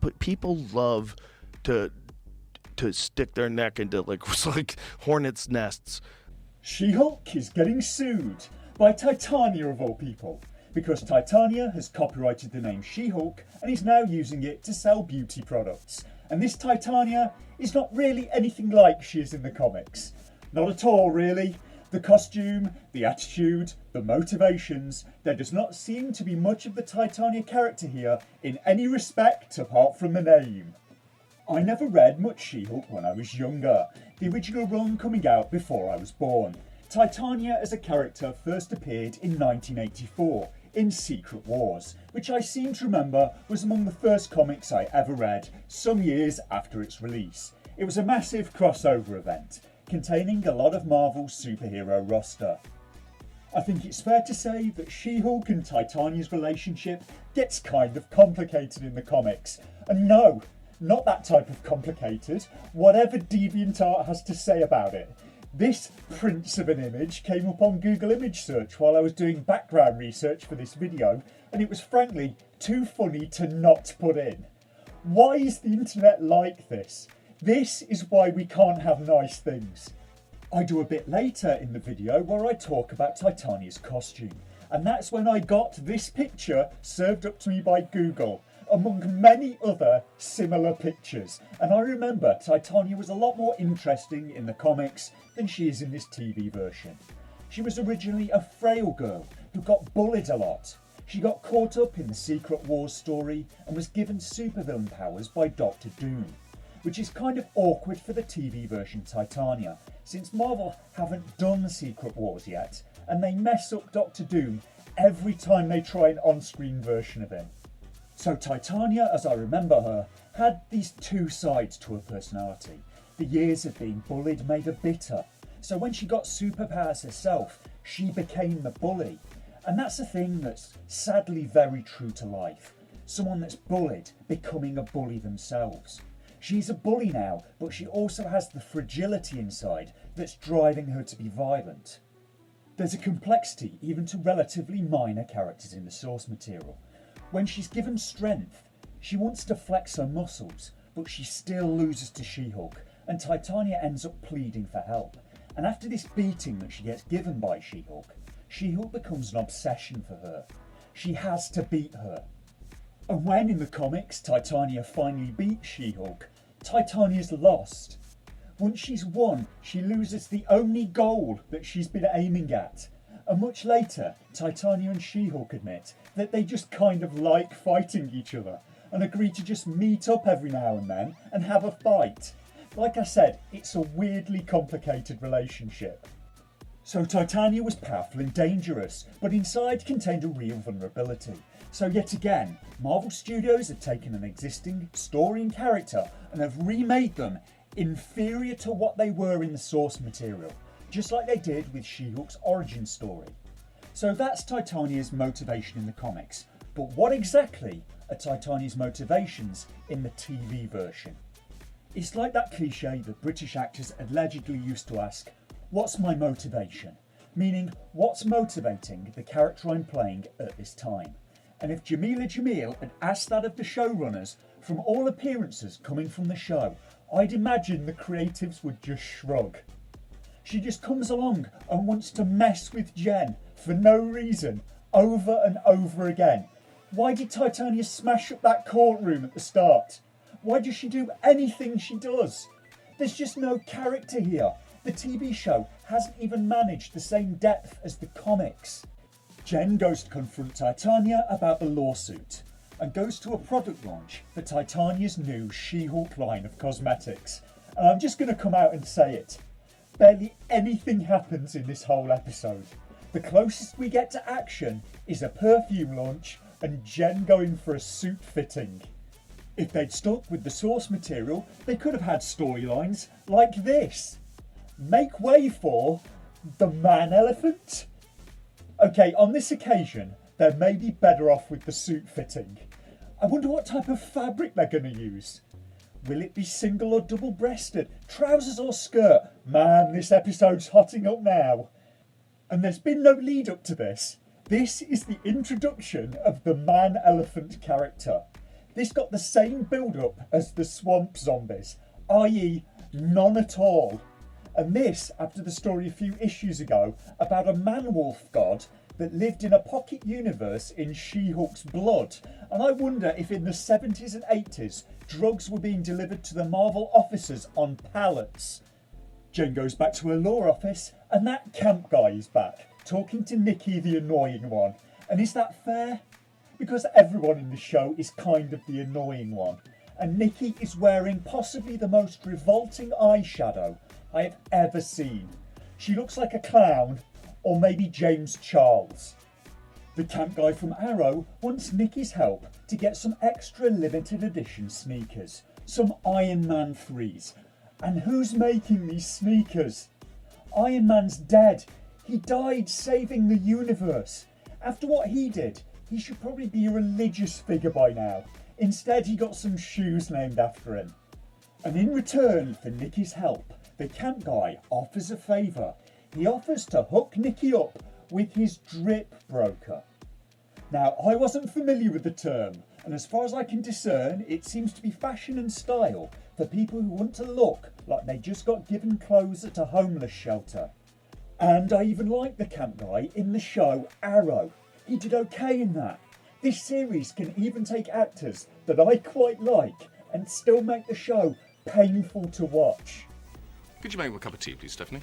But people love to stick their neck into like hornets' nests. She-Hulk is getting sued by Titania of all people, because Titania has copyrighted the name She-Hulk and is now using it to sell beauty products. And this Titania is not really anything like she is in the comics. Not at all, really. The costume, the attitude, the motivations, there does not seem to be much of the Titania character here in any respect apart from the name. I never read much She-Hulk when I was younger, the original run coming out before I was born. Titania as a character first appeared in 1984 in Secret Wars, which I seem to remember was among the first comics I ever read some years after its release. It was a massive crossover event, containing a lot of Marvel's superhero roster. I think it's fair to say that She-Hulk and Titania's relationship gets kind of complicated in the comics, and no, not that type of complicated, whatever DeviantArt has to say about it. This prince of an image came up on Google image search while I was doing background research for this video, and it was frankly too funny to not put in. Why is the internet like this? This is why we can't have nice things. I do a bit later in the video where I talk about Titania's costume, and that's when I got this picture served up to me by Google, among many other similar pictures. And I remember Titania was a lot more interesting in the comics than she is in this TV version. She was originally a frail girl who got bullied a lot. She got caught up in the Secret Wars story and was given supervillain powers by Doctor Doom, which is kind of awkward for the TV version Titania, since Marvel haven't done Secret Wars yet, and they mess up Doctor Doom every time they try an on-screen version of him. So Titania, as I remember her, had these two sides to her personality. The years of being bullied made her bitter. So when she got superpowers herself, she became the bully. And that's a thing that's sadly very true to life. Someone that's bullied becoming a bully themselves. She's a bully now, but she also has the fragility inside that's driving her to be violent. There's a complexity even to relatively minor characters in the source material. When she's given strength, she wants to flex her muscles, but she still loses to She-Hulk, and Titania ends up pleading for help. And after this beating that she gets given by She-Hulk, She-Hulk becomes an obsession for her. She has to beat her. And when in the comics Titania finally beats She-Hulk, Titania's lost. Once she's won, she loses the only goal that she's been aiming at. And much later, Titania and She-Hulk admit that they just kind of like fighting each other and agree to just meet up every now and then and have a fight. Like I said, it's a weirdly complicated relationship. So Titania was powerful and dangerous, but inside contained a real vulnerability. So yet again, Marvel Studios have taken an existing story and character and have remade them inferior to what they were in the source material, just like they did with She-Hulk's origin story. So that's Titania's motivation in the comics, but what exactly are Titania's motivations in the TV version? It's like that cliche that British actors allegedly used to ask, "What's my motivation?" Meaning, what's motivating the character I'm playing at this time? And if Jamila Jamil had asked that of the showrunners, from all appearances coming from the show, I'd imagine the creatives would just shrug. She just comes along and wants to mess with Jen for no reason, over and over again. Why did Titania smash up that courtroom at the start? Why does she do anything she does? There's just no character here. The TV show hasn't even managed the same depth as the comics. Jen goes to confront Titania about the lawsuit and goes to a product launch for Titania's new She-Hulk line of cosmetics. And I'm just going to come out and say it. Barely anything happens in this whole episode. The closest we get to action is a perfume launch and Jen going for a suit fitting. If they'd stuck with the source material, they could have had storylines like this. Make way for the man-elephant. Okay, on this occasion, they may be better off with the suit fitting. I wonder what type of fabric they're going to use. Will it be single or double-breasted? Trousers or skirt? Man, this episode's hotting up now. And there's been no lead up to this. This is the introduction of the man-elephant character. This got the same build-up as the swamp zombies, i.e. none at all. And this after the story a few issues ago about a man-wolf god that lived in a pocket universe in She-Hulk's blood. And I wonder if in the 70s and 80s, drugs were being delivered to the Marvel offices on pallets. Jane goes back to her law office, and that camp guy is back, talking to Nikki, the annoying one. And is that fair? Because everyone in the show is kind of the annoying one. And Nikki is wearing possibly the most revolting eyeshadow I have ever seen. She looks like a clown, or maybe James Charles. The camp guy from Arrow wants Nikki's help to get some extra limited edition sneakers, some Iron Man 3s. And who's making these sneakers? Iron Man's dead. He died saving the universe. After what he did, he should probably be a religious figure by now. Instead, he got some shoes named after him. And in return for Nikki's help, the camp guy offers a favour. He offers to hook Nikki up with his drip broker. Now, I wasn't familiar with the term, and as far as I can discern, it seems to be fashion and style for people who want to look like they just got given clothes at a homeless shelter. And I even like the camp guy in the show Arrow. He did okay in that. This series can even take actors that I quite like and still make the show painful to watch. Could you make me a cup of tea, please, Stephanie?